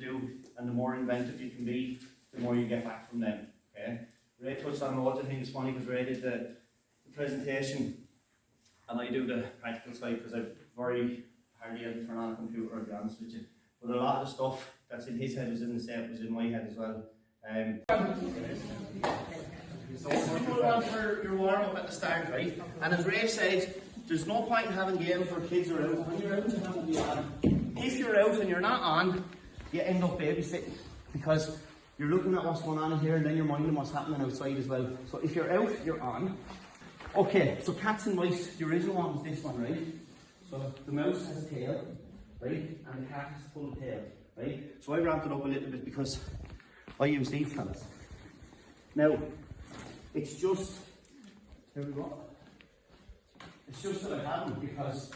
do, and the more inventive you can be, the more you get back from them. Okay. Ray touched on loads of things. Funny because Ray did the presentation, and I do the practical side because I very hardly ever turn on a computer, to be honest with you. But a lot of the stuff that's in his head was in the set, was in my head as well. So put on for your warm up at the start, right? And as Ray said, there's no point in having games where kids are out. When you're out, you have to be on. If you're out and you're not on, you end up babysitting because you're looking at what's going on in here and then you're minding what's happening outside as well. So if you're out, you're on. Okay, so cats and mice, the original one was this one, right? So the mouse has a tail, right? And the cat has a full tail, right? So I ramped it up a little bit because I use these fellas. Now, it's just, here we go. It's just that I haven't because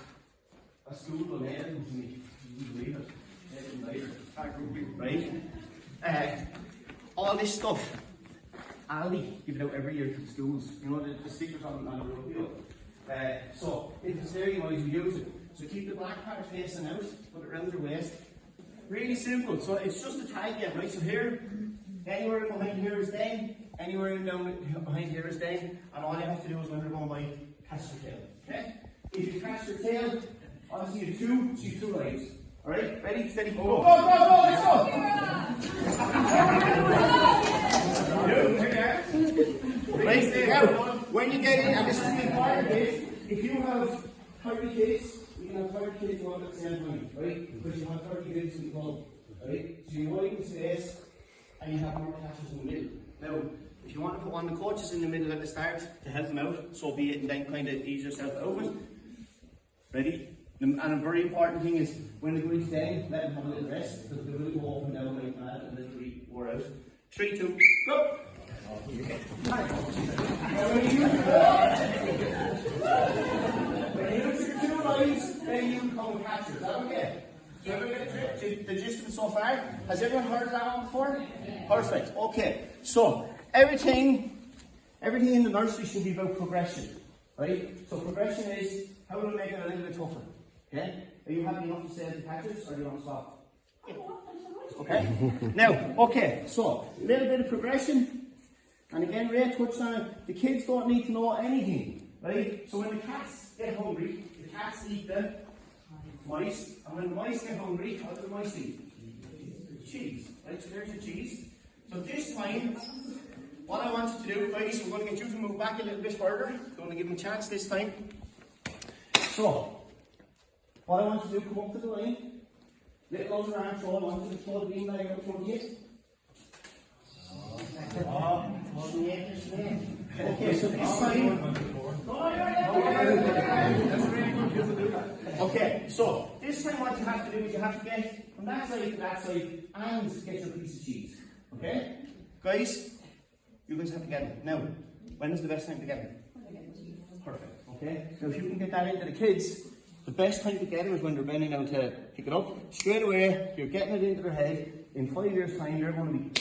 a school will mail them to me. You can believe it. They didn't later. Right? All this stuff, Aldi give it out every year to the schools. You know, the stickers on the road. So if it's there, you might use it. So keep the black part facing out, put it around your waist. Really simple. So it's just a tag game, right? So here, anywhere in behind here is down, anywhere in down behind here is down, and all you have to do is when you're going by, catch your tail. Okay? If you catch your tail, obviously you have two legs. Alright? Ready, steady, go. Go, let's go! Right, now, when you get in, and this is the important bit, if you have 30 kids, you can have 30 kids all at the same time, right? Because you have 30 kids in the club, right? So you widen the space, and you have more catches in the middle. Now, if you want to put one of the coaches in the middle at the start to help them out, so be it, and then kind of ease yourself out. Ready? And a very important thing is, when the grid's down, let them have a little rest, because they will go up and down like mad and literally wore out. 3, 2, go! When you use your two lines, then you become a catcher. Is that okay? Do you ever get the gist of it so far? Has everyone heard that one before? Perfect. Okay. So, everything in the nursery should be about progression. Right? So progression is, how do we make it a little bit tougher? Okay? Are you happy enough to say the catches, or do you want to stop? Okay? Now, okay, so, a little bit of progression. And again, Ray touched on it, the kids don't need to know anything. Right? So when the cats get hungry, the cats eat the mice. And when the mice get hungry, what do the mice eat? Cheese. Right? So there's your cheese. So this time, what I want you to do, guys, we're going to get you to move back a little bit further. Going to give them a chance this time. So, what I want you to do, come up to the line. Little over arm throw, I want you to throw the beanbag out from here. Okay, so this time. Okay, so this time what you have to do is you have to get from that side to that side and get your piece of cheese. Okay? Guys, you guys have to get it. Now, when is the best time to get it? Perfect. Okay? Now if you can get that into the kids, the best time to get it is when they're bending down to pick it up. Straight away, you're getting it into their head. In 5 years' time, you're going to be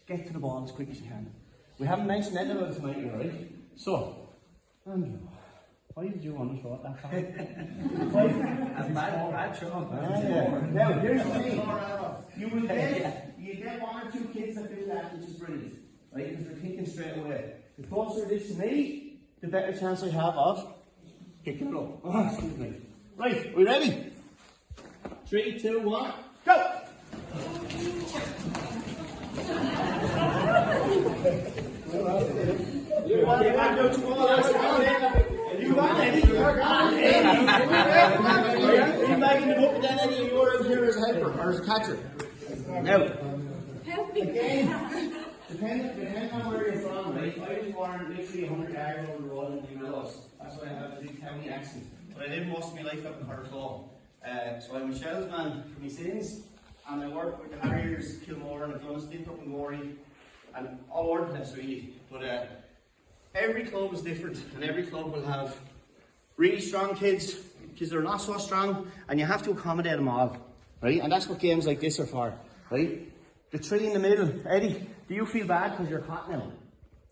get to the ball as quick as you can. We haven't mentioned anything about it tonight, right? So, Andrew, why did you want to throw it that far? That's bad throw. Now, here's the thing. You get one or two kids that do that, which is brilliant, right? Because they're thinking straight away. The closer it is to me, the better chance I have of picking it up. Oh, excuse me. Right, we ready? 3, 2, 1, go! You want to go to all that? You want Eddie? You're making the book, then Eddie, you're out here as a helper or as a catcher. Now, again, depending on where you're from, right? I was born literally 100 yards over the road in the Willows. That's why I have a big county accent. But I lived most of my life up in Cartlaw. So I'm a Shells man for my sins, and I work with the Harriers, Kilmore, and I've done a stint up in Gorey, and all over the place really. But every club is different, and every club will have really strong kids that are not so strong, and you have to accommodate them all, right? And that's what games like this are for, right? The 3 in the middle. Eddie, do you feel bad because you're caught now?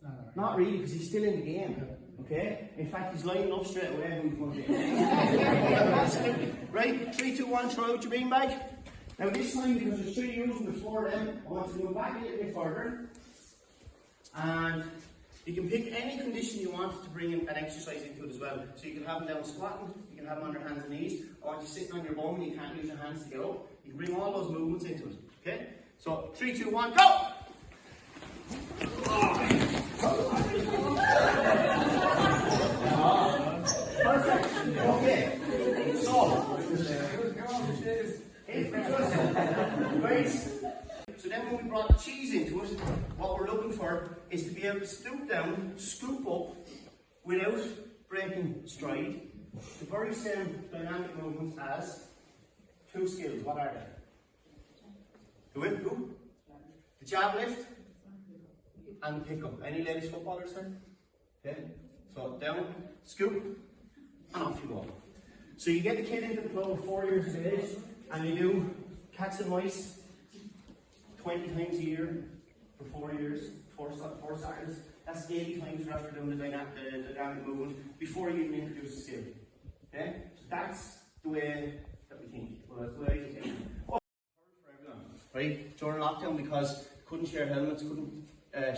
No. Not really, because he's still in the game. Okay? In fact, he's lining up straight away when he's going to be. Right? 3, 2, 1, throw out your beanbag. Now this time, because there's 3 using the floor then, I want to go back a little bit further. And you can pick any condition you want to bring in an exercise into it as well. So you can have them down squatting, you can have them on your hands and knees. I want you sitting on your bum and you can't use your hands to get up. You can bring all those movements into it. Okay? So 3, 2, 1, go! Perfect. Okay. So if we just right. So then when we brought the cheese into it, what we're looking for is to be able to stoop down, scoop up without breaking stride. The very same dynamic movements as 2 skills. What are they? Who? The jab lift and the pick up. Any ladies footballers there? Okay. So down, scoop, and off you go. So you get the kid into the club at 4 years of age, and you do cats and mice 20 times a year for 4 years, 4 Saturdays. That's 80 times after doing the dynamic movement before you even introduce the skill. Okay? So that's the way that we think. Well, that's the way you think. Oh, for everyone, right? During lockdown, because couldn't share helmets, couldn't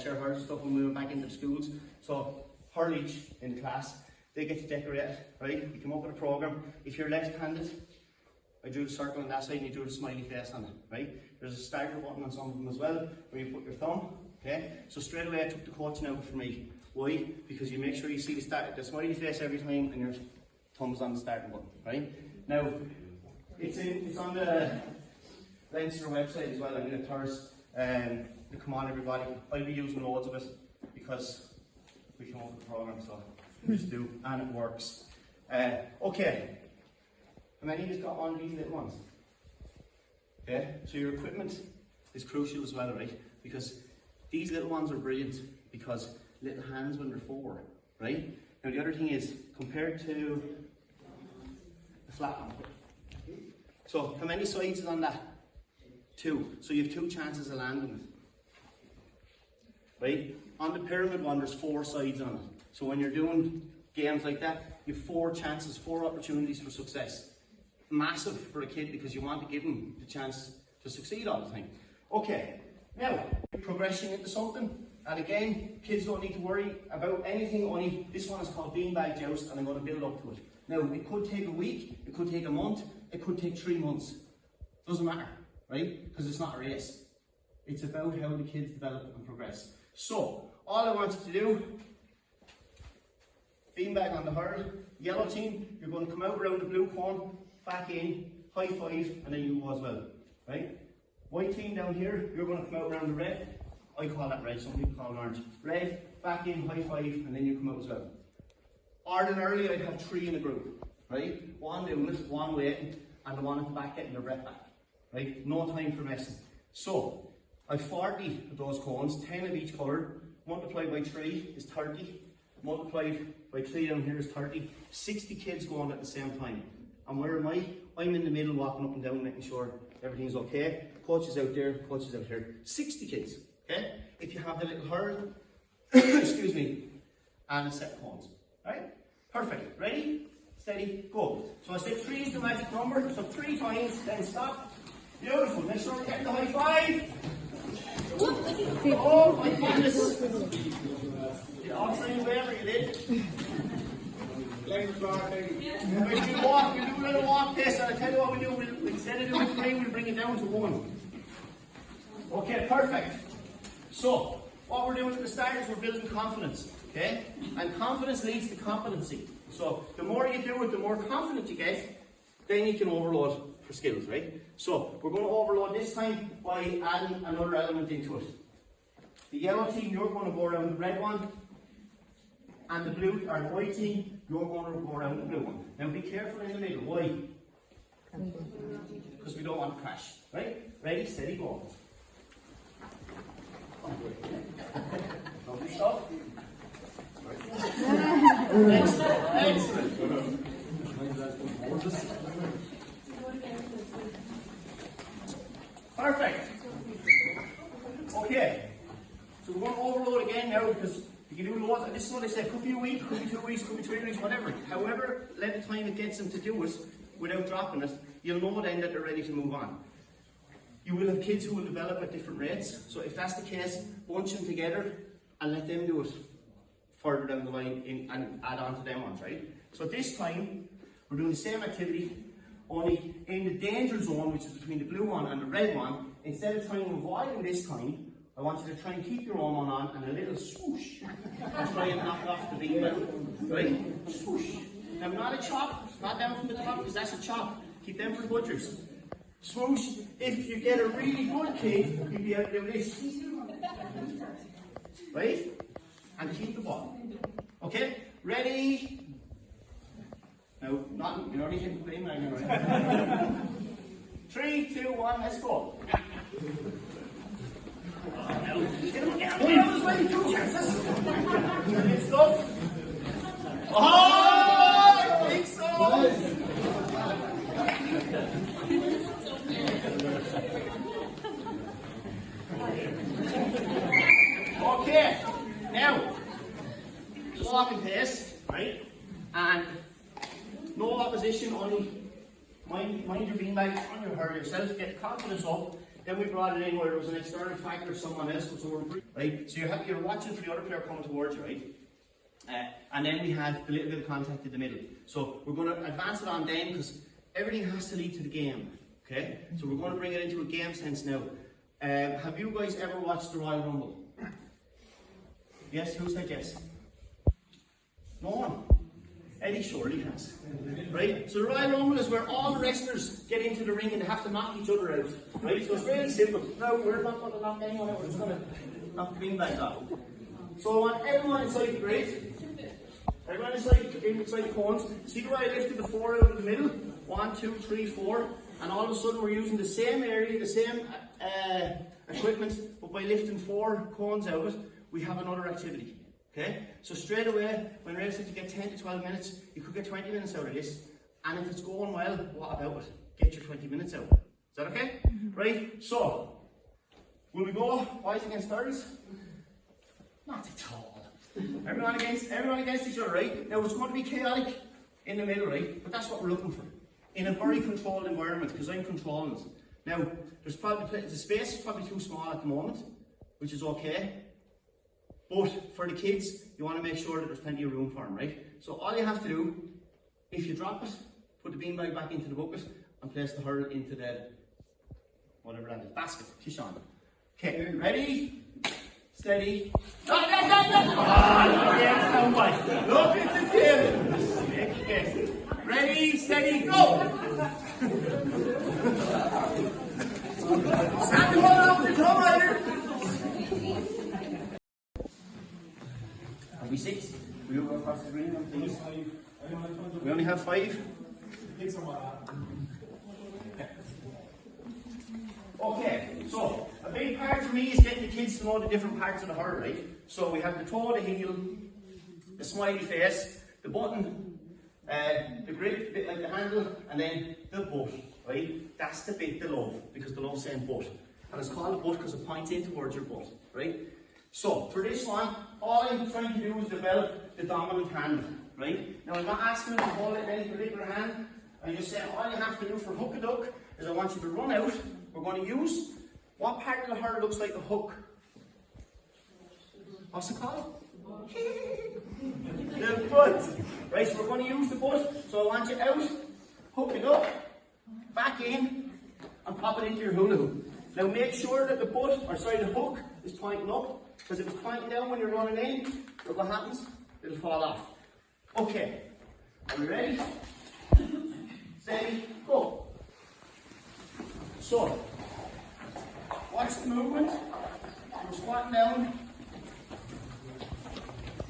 share hers and stuff when we went back into the schools. So her each in the class, they get to decorate, right? You come up with a program. If you're left-handed, I drew the circle on that side and you drew the smiley face on it, right? There's a starter button on some of them as well, where you put your thumb, okay? So straight away I took the coaching out for me. Why? Because you make sure you see the smiley face every time and your thumb's on the starting button, right? Now, it's on the Leinster website as well. I'm going to Thursday. Come on everybody, I'll be using loads of it because we came up with the program, so we just do, and it works. Okay, how many of you got one of these little ones? Okay, so your equipment is crucial as well, right? Because these little ones are brilliant because little hands when they're 4, right? Now the other thing is, compared to a flat one. So how many sides is on that? 2. So you have 2 chances of landing it. Right? On the pyramid one, there's 4 sides on it. So when you're doing games like that, you have 4 chances, 4 opportunities for success. Massive for a kid because you want to give them the chance to succeed all the time. Okay, now, progression into something. And again, kids don't need to worry about anything, only this one is called beanbag joust and I'm going to build up to it. Now, it could take a week, it could take a month, it could take 3 months. Doesn't matter, right? Because it's not a race. It's about how the kids develop and progress. So, all I want you to do, beanbag on the hurl, yellow team, you're going to come out around the blue cone, back in, high five, and then you go as well, right? White team down here, you're going to come out around the red, I call that red, some people call it orange. Red, back in, high five, and then you come out as well. Ordinarily, I'd have 3 in a group, right? 1 doing it, 1 waiting, and the one at the back getting their breath back, right? No time for messing. So, I've 40 of those cones, 10 of each colour, multiplied by 3 is 30, multiplied by 3 down here is 30, 60 kids going at the same time. And where am I? I'm in the middle walking up and down making sure everything's okay. Coach is out there, coach is out here. 60 kids, okay? If you have the little hurl, excuse me, and a set of cones, right? Perfect, ready, steady, go. So I said 3 is the magic number, so 3 times, then stop. Beautiful, make sure we're getting the high five. Oh my goodness! You all trained wherever you did. If you walk, you do a little walk test, and I'll tell you what we do, instead of doing 3, we'll bring it down to 1. Okay, perfect. So, what we're doing at the start is we're building confidence, okay? And confidence leads to competency. So, the more you do it, the more confident you get, then you can overload for skills, right? So, we're going to overload this time by adding another element into it. The yellow team, you're going to go around the red one, and the blue, or the white team, you're going to go around the blue one. Now be careful in the middle. Why? Because we don't want to crash. Right? Ready, steady, go. Lovely stuff. Excellent, excellent. Perfect. Okay. So we're going to overload again now because you can do loads. This is what I said. Could be a week, could be 2 weeks, could be 3 weeks, whatever. However, let the time it gets them to do it without dropping it, you'll know then that they're ready to move on. You will have kids who will develop at different rates. So if that's the case, bunch them together and let them do it further down the line and add on to them ones, right? So this time, we're doing the same activity, only in the danger zone, which is between the blue one and the red one. Instead of trying to avoid them this time, I want you to try and keep your arm on and a little swoosh and try and knock off the beanbag, right? Swoosh. Now not a chop, not down from the top because that's a chop. Keep them for the butchers. Swoosh. If you get a really good kid, you'll be able to do this. Right? And keep the ball. Okay? Ready? Now, you're only hitting the beanbag, right? 3, 2, 1, let's go. There's only 2 chances. Good stuff. Oh, I think so. Okay, now, walking pace, right? And no opposition, only mind your beanbag on your hair yourself, get confidence up. Then we brought it in where there was an external factor, someone else was over, right? So you're watching for the other player coming towards you, right? And then we had a little bit of contact in the middle. So we're going to advance it on then because everything has to lead to the game, okay? So we're going to bring it into a game sense now. Have you guys ever watched the Royal Rumble? Yes, who said yes? No one. Eddie surely has. Right? So the Royal Rumble is where all the wrestlers get into the ring and they have to knock each other out. Right? So it's really simple. No, we're not going to knock anyone out, we're just going to knock the beanbags off. So I want everyone inside the grate. Everyone inside the cones. See the way I lifted the 4 out of the middle? 1, 2, 3, 4. And all of a sudden we're using the same area, the same equipment, but by lifting 4 cones out, we have another activity. Okay? So straight away, when Ray said you get 10 to 12 minutes, you could get 20 minutes out of this. And if it's going well, what about it? Get your 20 minutes out. Is that okay? Right? So, will we go boys against girls? Not at all. Everyone against each other, right? Now it's going to be chaotic in the middle, right? But that's what we're looking for. In a very controlled environment, because I'm controlling it. Now, the space is probably too small at the moment, which is okay. But for the kids, you want to make sure that there's plenty of room for them, right? So all you have to do, if you drop it, put the beanbag back into the bucket and place the hurl into the, whatever that is, basket. Kishan. Okay, ready? Steady. Look at the tail. Make it guess. Ready, steady, go! Stand the ball up the toe rider. Are we 6? Will you go across the green, please? We only have 5. Okay, so a big part for me is getting the kids to know the different parts of the hurl, right? So we have the toe, the heel, the smiley face, the button, the grip, bit like the handle, and then the butt, right? That's the bit they love, because they love saying butt. And it's called a butt because it points in towards your butt, right? So, for this one, all I'm trying to do is develop the dominant hand, right? Now, I'm not asking you to hold it in any particular hand. I'm just saying all you have to do for hook a duck is I want you to run out. We're going to use, what part of the hurl looks like the hook? What's it called? The butt. Right, so we're going to use the butt. So I want you out, hook it up, back in, and pop it into your hula hoop. Now make sure that the hook is pointing up. Because if it's pointing down when you're running in, look what happens, it'll fall off. Okay, are we ready? Steady, go. So, watch the movement. We're squatting down.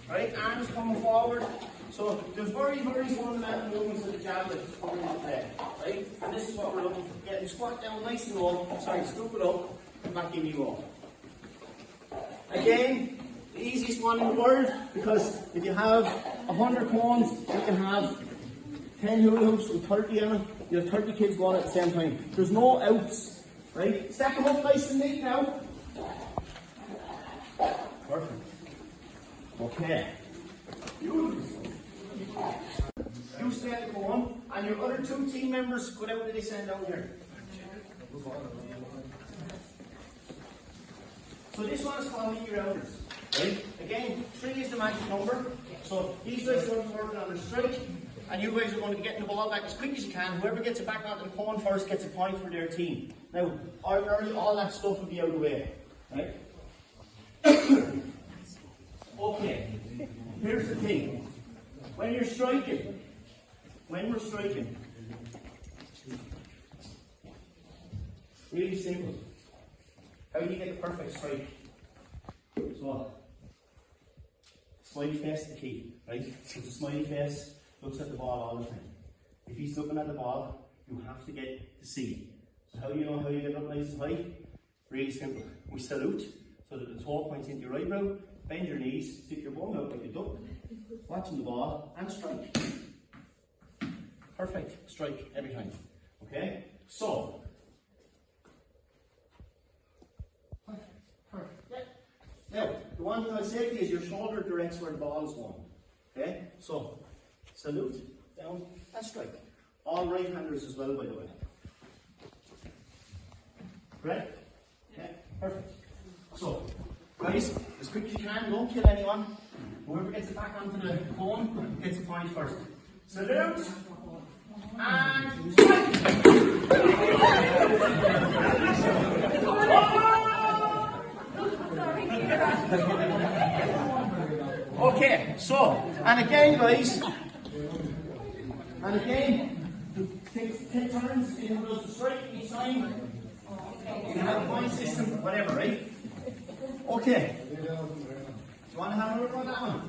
Right, arms coming forward. So, the very, very fundamental movements of the javelin coming up there. Right, and this is what we're looking for. Get the squat down nice and low. Sorry, scoop it up, and back in you go. Again, the easiest one in the world, because if you have 100 cones, you can have 10 hula hoops with 30 in it. You have 30 kids going at the same time. There's no outs, right? Stack them up nice and neat now. Perfect. Okay. You stay at the cone, and your other 2 team members go down to this end down here. So this one is called meet your elders. Right? Again, 3 is the magic number. So these guys are working on the strike, and you guys are going to be getting the ball back as quick as you can. Whoever gets it back onto the cone first gets a point for their team. Now, ordinarily, all that stuff will be out of the way. Right? Okay, here's the thing. When we're striking, really simple. How do you get the perfect strike? So, smiley face is the key, right? So the smiley face looks at the ball all the time. If he's looking at the ball, you have to get to see. So how do you know how you get up nice and high? Really simple. We salute so that the toe points into your eyebrow, bend your knees, stick your bum out like a duck, watching the ball, and strike. Perfect strike every time. Okay? So, now, the one thing I'll say to you is your shoulder directs where the ball is going. Okay? So, salute, down, and strike. All right-handers as well, by the way. Right? Okay, perfect. So, guys, as quick as you can, don't kill anyone. Whoever gets it back onto the cone gets the point first. Salute, and strike! Okay, so, and again, guys, take turns in who does the strike each time. You can have a point system, whatever, right? Okay. Do you want to have a look at that one?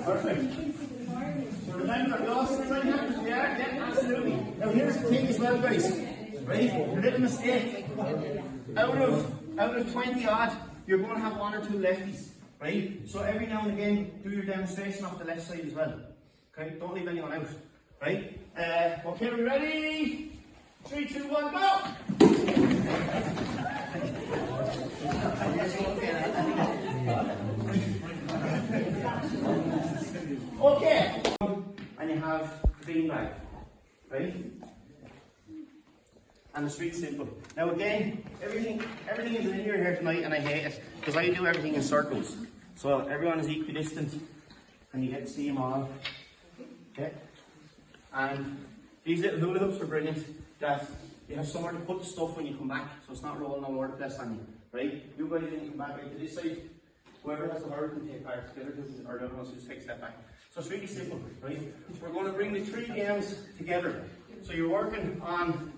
Perfect. So remember, we also right handers, yeah, absolutely. Now here's the thing as well, guys. Right? A little mistake. Out of 20 odd, you're going to have 1 or 2 lefties. Right? So every now and again, do your demonstration off the left side as well. Okay? Don't leave anyone out. Right? Okay, are we ready? 3, 2, 1, go! Okay. And you have the beanbag. Right? And the street's simple. Now again, everything is linear here tonight, and I hate it because I do everything in circles. So everyone is equidistant, and you get to see them all. Okay? And these little hula hoops are brilliant. That you have somewhere to put the stuff when you come back, so it's not rolling all over the place on you. Right? You guys then come back right to this side. Whoever has the hurry can take part. The other ones just take a step back. So it's really simple, right? We're going to bring the 3 games together. So you're working on.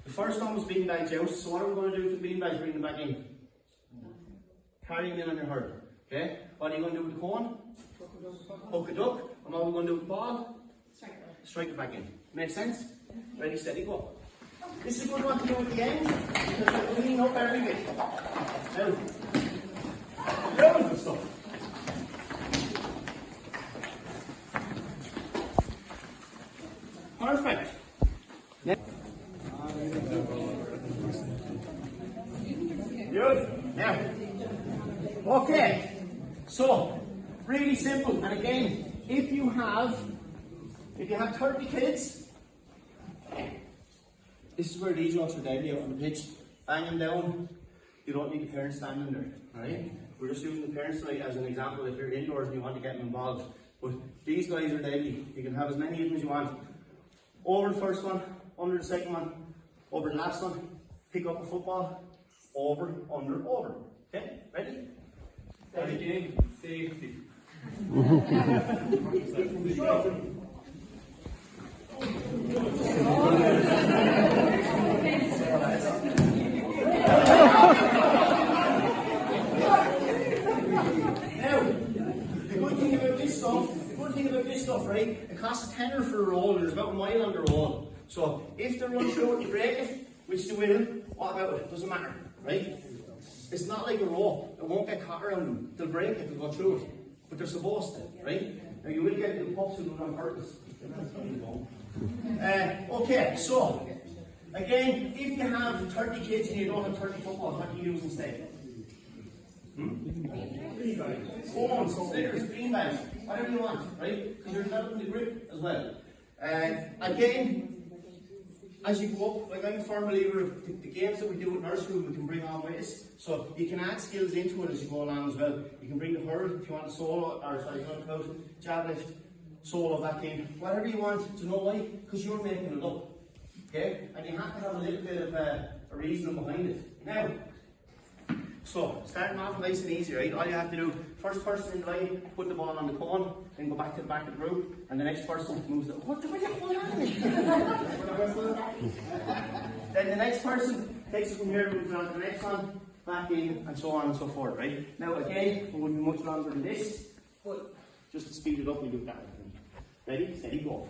The first one was beanbag joust, so what are we going to do with the beanbags? Bring them back in. Carry them in on your hurl. Okay? What are you going to do with the cone? Hook a duck. And what are we going to do with the ball? Strike it back in. Make sense? Ready, steady, go. This is a good one to do at the end, because we're cleaning up every bit. Now, beautiful stuff. Perfect. Good. Now, okay. So, really simple. And again, if you have 30 kids, this is where these ones are deadly out on the pitch. Bang them down. You don't need the parents standing there. Alright? We're just using the parents tonight as an example if you're indoors and you want to get them involved. But these guys are deadly. You can have as many of them as you want. Over the first one, under the second one, over the last one, pick up a football, over, under, over. Okay? Ready? Ready, game, safety. Good thing about this stuff, right? It costs a tenner for a roll, and there's about a mile on the roll. So if they run through it, you break it, which they will. What about it? Doesn't matter, right? It's not like a roll. It won't get caught around them. They'll break it, they'll go through it. But they're supposed to, right? Now you will get little pups who do it on purpose. Okay, so again, if you have 30 kids and you don't have 30 footballs, what do you use instead? Cones, stickers, beanbags, whatever you want, right? Because you're developing the grip as well. Again, as you go up, like I'm a firm believer of the games that we do at Nursery we can bring on with us. So you can add skills into it as you go along as well. You can bring the hurl if you want a solo, or sorry, you want to go jab lift, solo back in, whatever you want. Do you know why? Because you're making it up. Okay? And you have to have a little bit of a reason behind it. Now, so starting off nice and easy, right? All you have to do, first person in the line, put the ball on the cone, then go back to the back of the group, and the next person moves the then the next person takes it from here, moves on to the next one, back in, and so on and so forth, right? Now again, it wouldn't be much longer than this, but just to speed it up, we do that. Ready, steady, go.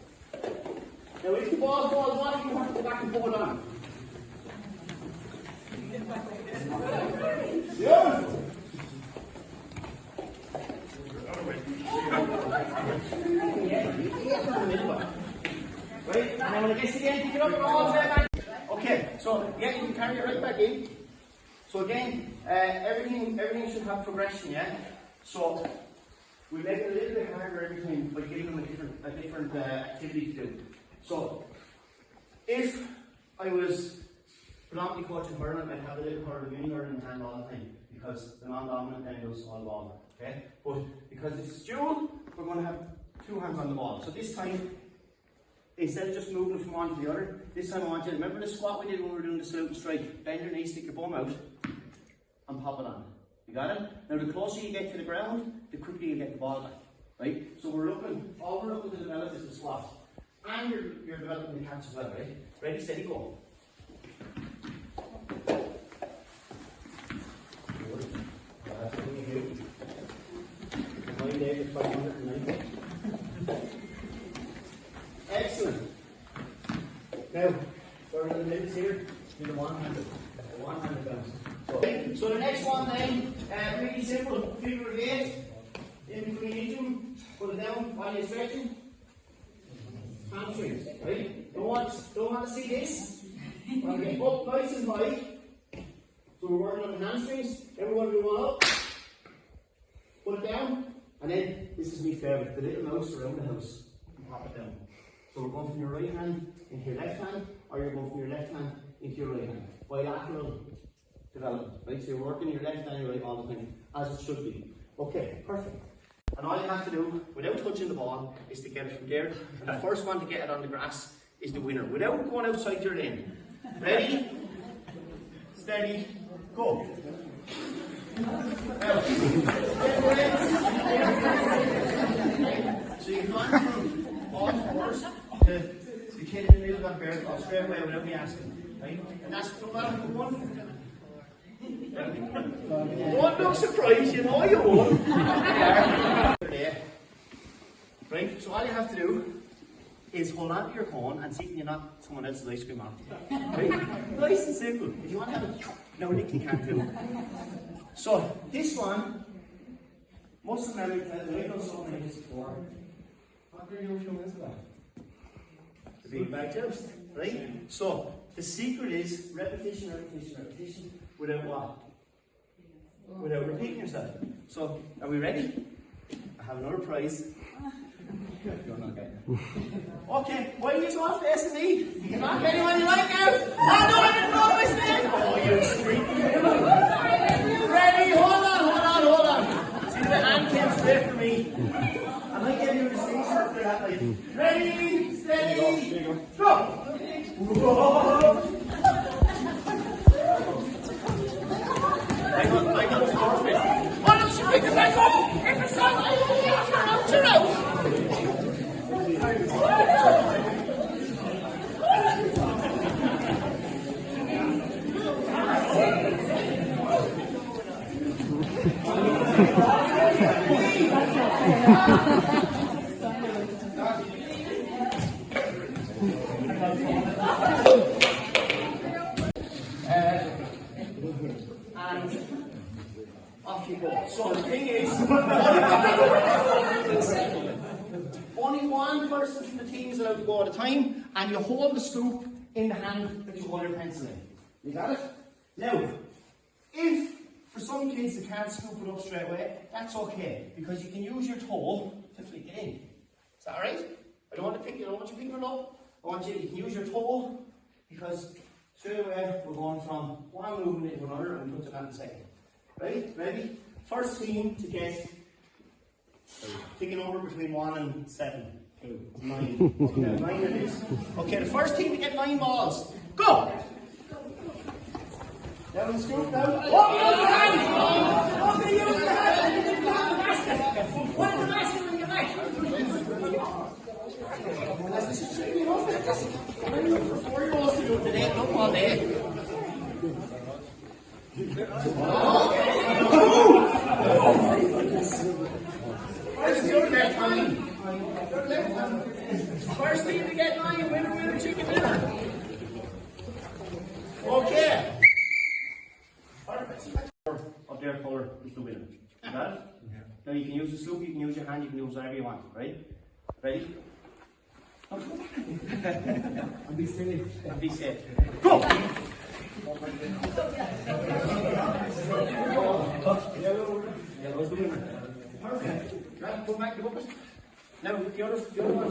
Now if the ball falls on, you have to go back and pull it on. Yeah. Right, and then when it gets to the end, pick it up and all the way back. Okay, so again, you can carry it right back in. So again, everything should have progression, yeah? So we make it a little bit harder every time by giving them a different activity to do. So if I was predominantly coaching hurling, I'd have a little hurling in hurling hand all the time, because the non-dominant then does all the ball. Okay? But because it's dual, we're going to have two hands on the ball. So this time, instead of just moving from one to the other, this time I want you to remember the squat we did when we were doing the salute and strike. Bend your knees, stick your bum out, and pop it on. You got it? Now the closer you get to the ground, the quicker you get the ball back. Right? So all we're looking to develop is the squat. And you're developing the catch as well, right? Ready, steady, go. Excellent. Now, we're in the minutes here. Do the one-handed. The one-handed bounce. So the next one then, really simple. Figure of 8. In between each of them, put it down while you're stretching. Hamstrings, right? Don't want to see this. Okay, up nice and high. So we're working on the hamstrings. Then we're going to do one up. Put it down. And then, this is my favourite, the little mouse around the house. And pop it down. So we're going from your right hand into your left hand, or you're going from your left hand into your right hand. Bilateral development, right? So you're working your left and your right all the time, as it should be. Okay, perfect. And all you have to do, without touching the ball, is to get it from there. And the first one to get it on the grass is the winner, without going outside your lane. Ready? Steady, go. Now, so you've gone from all fours to the kid in the middle of that bear straight away without me asking. Right? And that's no matter one. Don't look surprised, you know you won't. Right, so all you have to do is hold on to your cone and see if you knock someone else's ice cream off. Right? Nice and simple. If you want to have it, no, Nick, you can't do. So, this one, muscle memory test, I've done something like this before. What did you do a few minutes ago? The big back joust, right? So, the secret is repetition, repetition, repetition, without what? Without repeating yourself. So, are we ready? I have another prize. You're not getting it. Okay, why are you so facing me? You not get anyone you like now? Oh no, I didn't know my name! Oh, you streaky. Ready? Hold on. See, the hand came straight for me. I might give you a distinction after that. Like, ready, steady, go! Whoa. I got a forfeit. Why don't you pick it back up? If it's not, you're out. And off you go. So the thing is, only one person from the team is allowed to go at a time, and you hold the scoop in the hand that you hold your pencil in. You got it? Now, if for some kids they can't scoop it up straight away, that's okay, because you can use your toe to flick it in. Is that alright? I don't want you picking it up. I want you to use your toe because straight away we're going from one movement into another and we'll touch on that in a second. Right? Ready? First team to get taking over between 1 and 7. 9. Okay, 9 it is. Okay, the first team to get 9 balls. Go! Down the scoop now. Oh, okay, use the hand. You can grab the basket. Put the basket on your back. This is training off it. For 4-year-olds to do it today, not all day. Where's your left hand? First team to get 9, winner, chicken dinner. Okay. Of their colour is the winner. Got it? Now you can use the sloop, you can use your hand, you can use whatever you want, right? Ready? And be safe. And be safe. Go! Yellow's the winner. Perfect. Right, put back the bucket. Now the other one.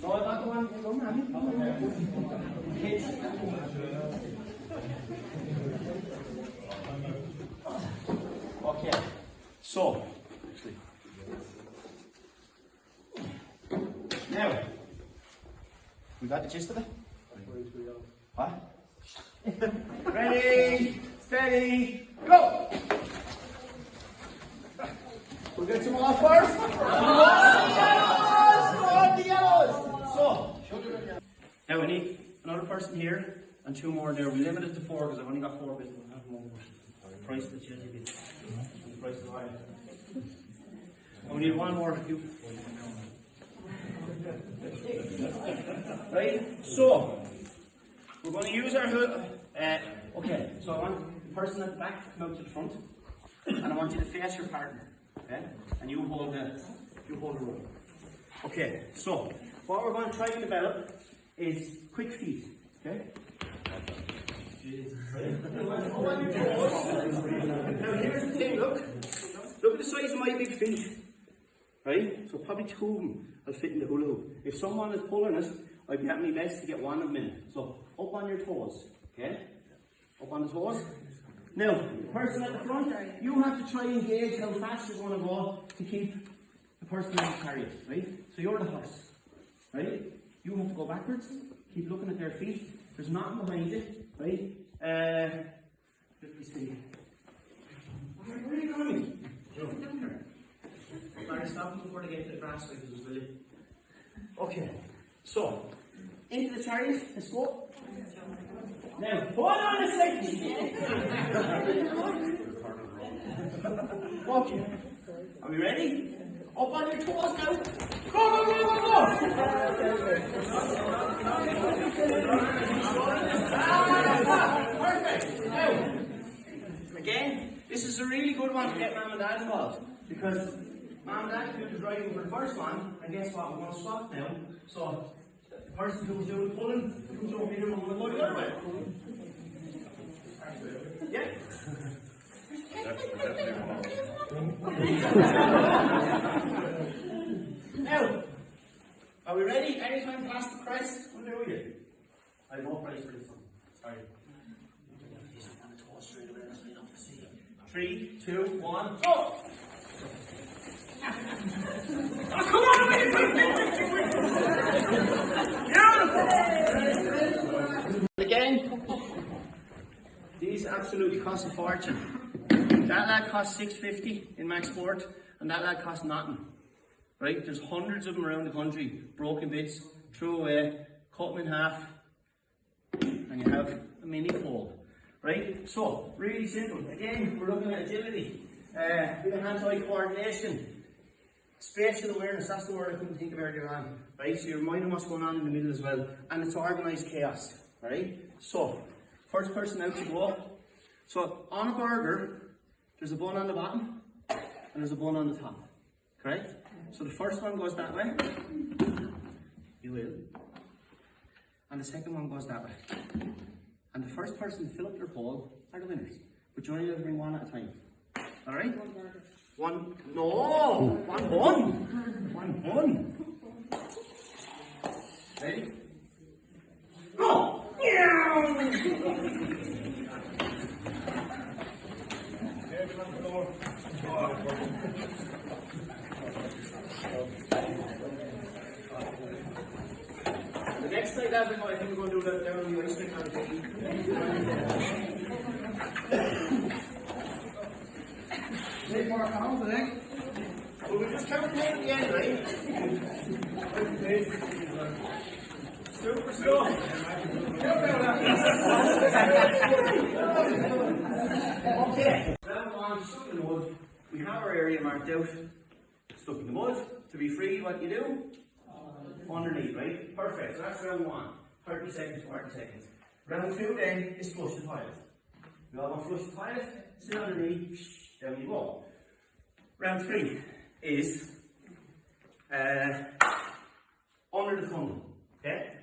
No, I got the one. Kids. Okay. So, now we got the gist of it. What? Ready, steady, go! We'll get some off first. The yellows! So, now we need another person here and 2 more there. We limit it to 4 because I've only got 4 bits. We'll have more. The price of the chili bits. And the price of the oil. And we need 1 more. Right? So, we're going to use our hood. Okay, so I want the person at the back to come out to the front, and I want you to face your partner. Okay, and you hold the rope. Okay, so what we're going to try and develop is quick feet. Okay. Now here's the thing. Look at the size of my big feet. Right? So probably 2 of them will fit in the hula hoop. If someone is pulling it, I'd be at my best to get 1 a minute. So up on your toes. Okay? Up on the toes. Now, the person at the front, you have to try and gauge how fast you're going to go to keep the person in the chariot. Right? So you're the horse. Right? You have to go backwards. Keep looking at their feet. There's nothing behind it. Right? Let me see. Where are you going? Down here. Sorry, stop them before they get to the grass like this, will you? Okay, so into the chariot, let's go. Now, hold on a second. Okay, are we ready? Up on your toes now. Go, go, go, go, go! Perfect. Now, again, this is a really good one to get Mum and Dad involved because Mum and Dad can do the driving for the first one, and guess what? We're going to swap now. So the person who's doing the pulling, who's over here, we're going to go the other way. Yeah. Now, are we ready? Anytime past the crest, we'll do it. I have no price for this one. Sorry. 3, 2, 1, go! Oh, come on! Again, these absolutely cost a fortune. That lad cost $6.50 in Max Sport, and that lad cost nothing. Right? There's hundreds of them around the country. Broken bits, throw away, cut them in half, and you have a mini fold. Right? So, really simple. Again, we're looking at agility, bit of hand-eye coordination, spatial awareness. That's the word I couldn't think of earlier on. Right? So you're minding what's going on in the middle as well, and it's organised chaos. Right? So, first person out to go. So, on a burger, there's a bun on the bottom, and there's a bun on the top. Correct? So the first one goes that way. You will. And the second one goes that way. And the first person to fill up their bowl are the winners. But you only have to bring 1 at a time. Alright? One bun. Ready? Go! Meow! The next thing that I think we're going to do that down on the ice cream Take more pounds, I think. Well, we just count 10 at the end, right? Super slow. Okay. Round one, stuck in the mud. We have our area marked out. Stuck in the mud. To be free, what you do? Underneath, right? Perfect. So that's round one. 30 seconds, 40 seconds. Round two then is flush the toilet. We all want to flush the toilet, sit underneath, down you go. Round three is under the funnel. Okay?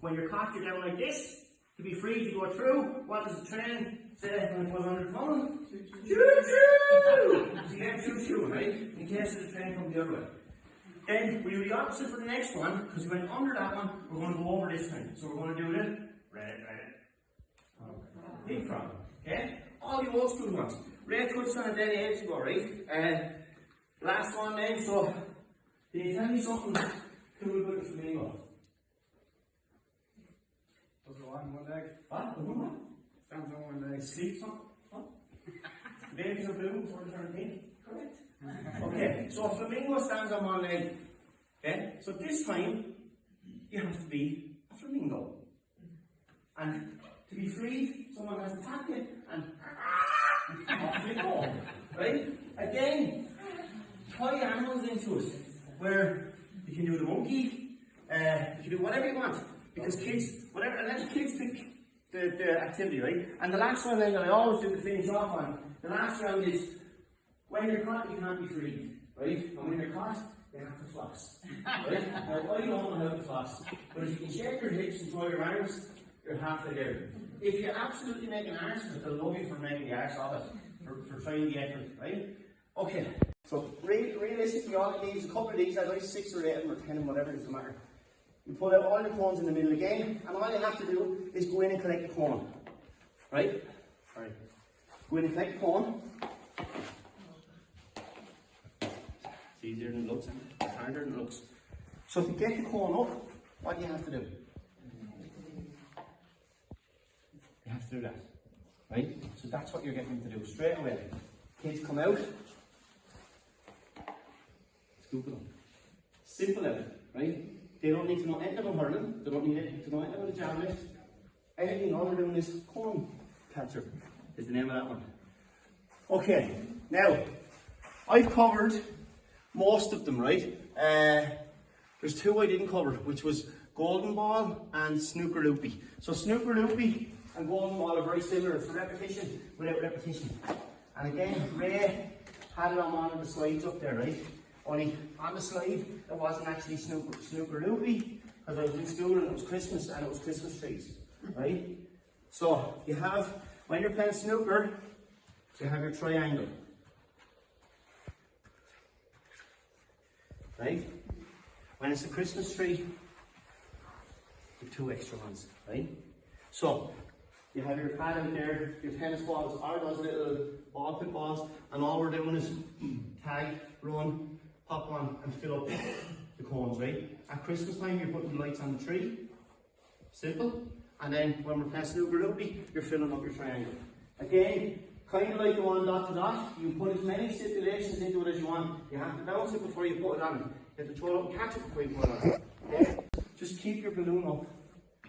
When you're caught, you're down like this. To be free to go through, what does the train say when it goes under the funnel? Choo-choo! So you get choo-choo, right? In case the train comes the other way. Then we do the opposite for the next one, because we went under that one, we're going to go over this time. So we're going to do it red, big frog. Okay? All the old school ones. Ray touched on it then ages ago, right? Last one then, so can you tell me something cool about the flamingo? Does it on one leg? What? The one? Stands on one leg. Sleeps on? What? Babies are blue before they turn pink? Correct. Okay, so a flamingo stands on one leg. Okay, so this time you have to be a flamingo. And to be free, someone has to tap you and off you go. Right? Again, tie animals into it where you can do the monkey, you can do whatever you want. Because kids, whatever, and let the kids pick the activity, right? And the last one then that I always do to finish off on, the last round is when you're caught, you can't be freed, right? And when you're caught, you have to floss, right? Now, I don't know how to floss, but if you can shake your hips and throw your arms, you're halfway there. If you absolutely make an arse, they'll love you for making the arse of it, for trying the effort, right? Okay, so realistically, all it needs is a couple of these, I'd like 6 or 8 of them, or 10 of them, whatever, it doesn't matter. You pull out all the cones in the middle again, and all you have to do is go in and collect the cone, right? Alright, go in and collect the cone. It's easier than it looks, and it's harder than it looks. So to get the cone up, what do you have to do? You have to do that, right? So that's what you're getting to do straight away. Kids come out, scoop it up. Simple out, right? They don't need to know anything about hurling, they don't need to know anything about the jab lift. Anything all they're doing is cone catcher, is the name of that one. Okay, now, I've covered most of them, right? There's 2 I didn't cover, which was golden ball and snooker loopy. So snooker loopy and golden ball are very similar. It's repetition without repetition. And again, Ray had it on one of the slides up there, right? Only on the slide, it wasn't actually snooker loopy, because I was in school and it was Christmas and it was Christmas trees, right? So you have, when you're playing snooker, you have your triangle, right? When it's a Christmas tree, you have 2 extra ones, right? So you have your pad out there, your tennis balls, or those little ball pit balls, and all we're doing is tag, run, pop on, and fill up the cones, right? At Christmas time, you're putting the lights on the tree. Simple. And then when we're playing snooker loopy, you're filling up your triangle. Again, kind of like the one dot to dot, you put as many stipulations into it as you want. You have to bounce it before you put it on. You have to throw it up and catch it before you put it on. Okay? Just keep your balloon up,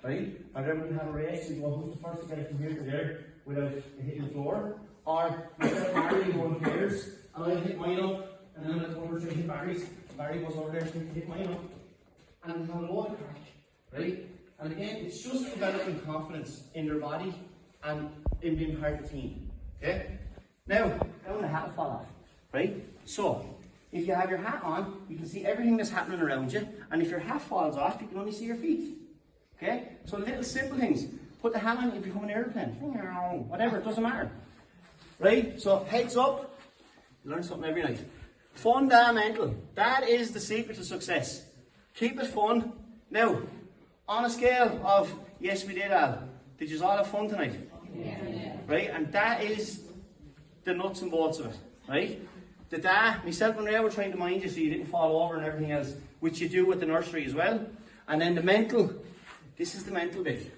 right? And then we can have a race, so you go who's the first to get it from here to there without hitting the floor. Or you get Barry going pairs, and I'll hit mine up, and then I'll go over to hit Barry's. Barry goes over there to hit mine up. And we'll have a load of crack, right? And again, it's just developing confidence in their body and in being part of the team. Okay? Now the hat will fall off, right? So, if you have your hat on, you can see everything that's happening around you, and if your hat falls off, you can only see your feet. Okay? So little simple things. Put the hat on, you become an airplane. Whatever, it doesn't matter. Right? So, heads up, you learn something every night. Fundamental. That is the secret to success. Keep it fun, Now, on a scale of, yes we did Al, did you all have fun tonight? Yeah. Right, and that is the nuts and bolts of it, right? The myself and Ray were trying to mind you so you didn't fall over and everything else, which you do with the nursery as well. And then the mental, this is the mental bit,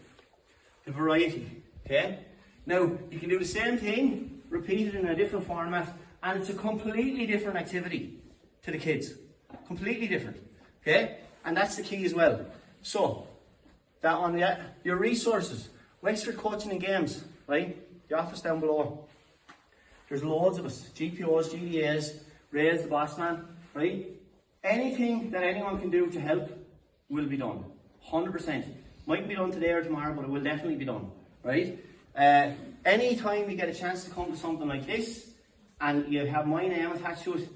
the variety, okay? Now, you can do the same thing, repeat it in a different format, and it's a completely different activity to the kids. Completely different, okay? And that's the key as well. So, that on your resources, Wexford Coaching and Games, right? The office down below. There's loads of us, GPOs, GDAs, Ray's the boss man, right? Anything that anyone can do to help will be done, 100%. Mightn't be done today or tomorrow, but it will definitely be done, right? Anytime you get a chance to come to something like this, and you have my name attached to it,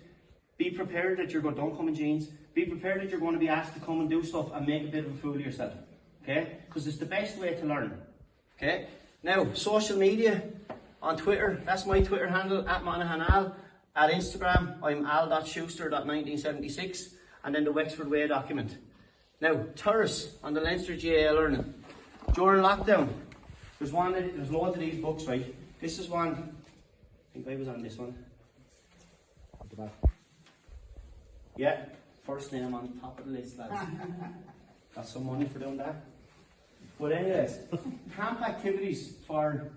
be prepared that don't come in jeans, be prepared that you're going to be asked to come and do stuff and make a bit of a fool of yourself, okay? Because it's the best way to learn, okay? Now, social media, on Twitter, that's my Twitter handle, at Monahan Al. At Instagram, I'm al.schuster.1976, and then the Wexford Way document. Now, tourists on the Leinster GAA Learning. During lockdown, there's loads of these books, right? This is one, I think I was on this one. At the back. Yeah, first name on the top of the list, lads. Got some money for doing that. But anyways, camp activities for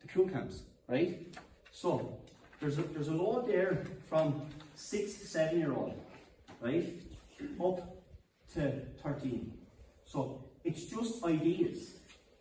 the crew camps, right? So, there's a load there from 6 to 7 year old, right? Up to 13. So, it's just ideas,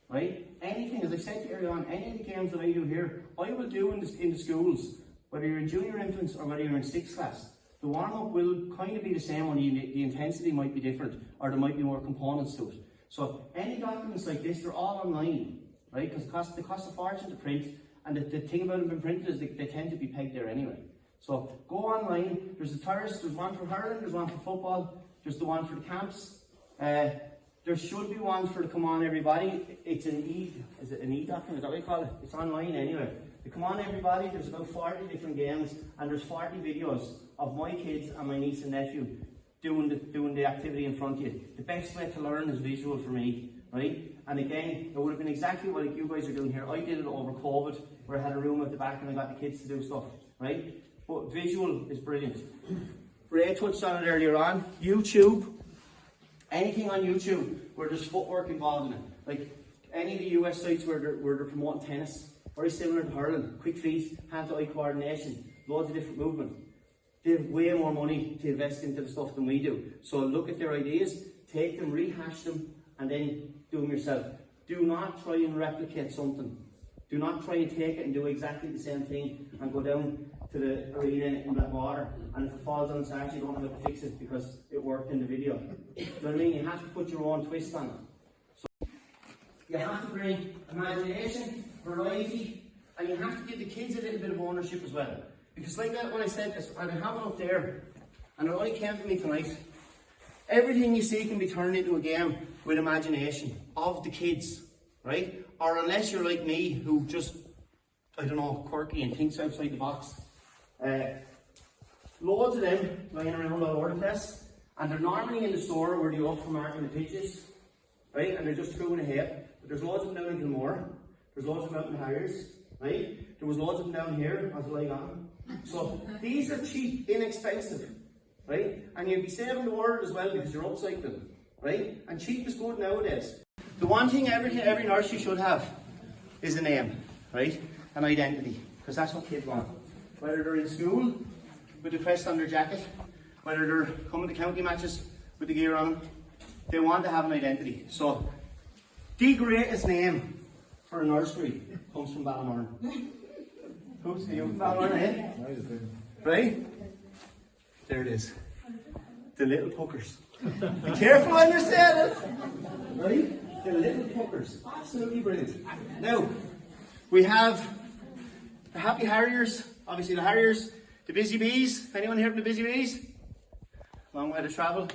right? Anything, as I said to you earlier on, any of the games that I do here, I will do in the schools, whether you're in junior infants or whether you're in 6th class. The warm-up will kind of be the same, only the intensity might be different, or there might be more components to it. So, any documents like this, they're all online, right? Because they cost a fortune to print, and the thing about them being printed is they tend to be pegged there anyway. So, go online, there's one for hurling, there's one for football, there's the one for the camps. There should be one for the Come On Everybody. It's an e-document, is that what you call it? It's online anyway. The Come On Everybody, there's about 40 different games, and there's 40 videos of my kids and my niece and nephew doing the activity in front of you. The best way to learn is visual for me, right? And again, it would have been exactly what you guys are doing here. I did it over COVID, where I had a room at the back and I got the kids to do stuff, right? But visual is brilliant. Ray touched on it earlier on. YouTube, anything on YouTube where there's footwork involved in it. Like any of the US sites where they're promoting tennis, very similar to hurling, quick feet, hand-to-eye coordination, loads of different movement. They have way more money to invest into the stuff than we do. So look at their ideas, take them, rehash them, and then do them yourself. Do not try and replicate something. Do not try and take it and do exactly the same thing and go down to the arena in Blackwater, and if it falls on its arse, you don't have to fix it because it worked in the video. Do you know what I mean? You have to put your own twist on it. So you have to bring imagination, variety, and you have to give the kids a little bit of ownership as well. Because like that, when I said this, and I have it up there, and it only came to me tonight, everything you see can be turned into a game with imagination of the kids, right? Or unless you're like me, who just, I don't know, quirky and thinks outside the box. Loads of them lying around all over the place, and they're normally in the store where you up for marking the pitches, right? And they're just throwing ahead. But there's loads of them down in Gilmore, there's loads of them out in the Harriers, right? There was loads of them down here as lying on. So these are cheap, inexpensive, right? And you'll be saving the world as well because you're upcycling, right? And cheap is good nowadays. The one thing every nursery should have is a name, right? An identity, because that's what kids want. Whether they're in school with the crest on their jacket, whether they're coming to county matches with the gear on them, they want to have an identity. So the greatest name for a nursery comes from Ballymoran. Who's the Ballymoran, eh? Right? There it is. The little puckers. Be careful when you're saying it. Right? The little puckers. Absolutely brilliant. Now, we have the Happy Harriers. Obviously the Harriers. The Busy Bees. Anyone here from the Busy Bees? Long way to travel.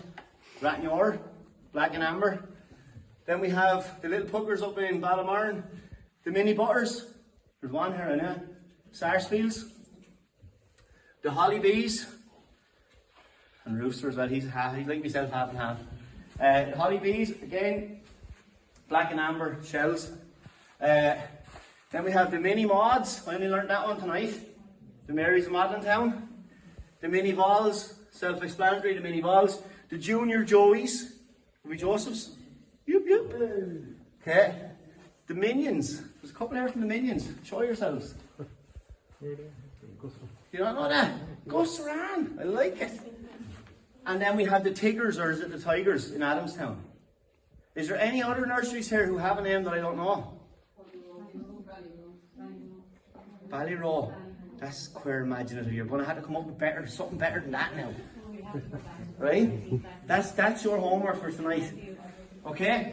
Ratnure. Black and Amber. Then we have the little puckers up in Ballymoran. The Mini Butters. There's one here, I know. Sarsfields. The Holly Bees. And Rooster as well, he's like myself, half and half. Honeybees, again, black and amber shells. Then we have the mini mods. I only learned that one tonight. The Marys of Magdalen Town. The mini vols, self-explanatory, the mini vols. The junior joeys, are we Josephs? Yup, yup. Okay. The minions. There's a couple here from the minions. Show yourselves. You don't know that? Gus Saran. I like it. And then we have the Tigers, or is it the Tigers, in Adamstown. Is there any other nurseries here who have a name that I don't know? Ballyrow. That's queer imaginative. You're going to have to come up with something better than that now. Right? That's your homework for tonight. Okay?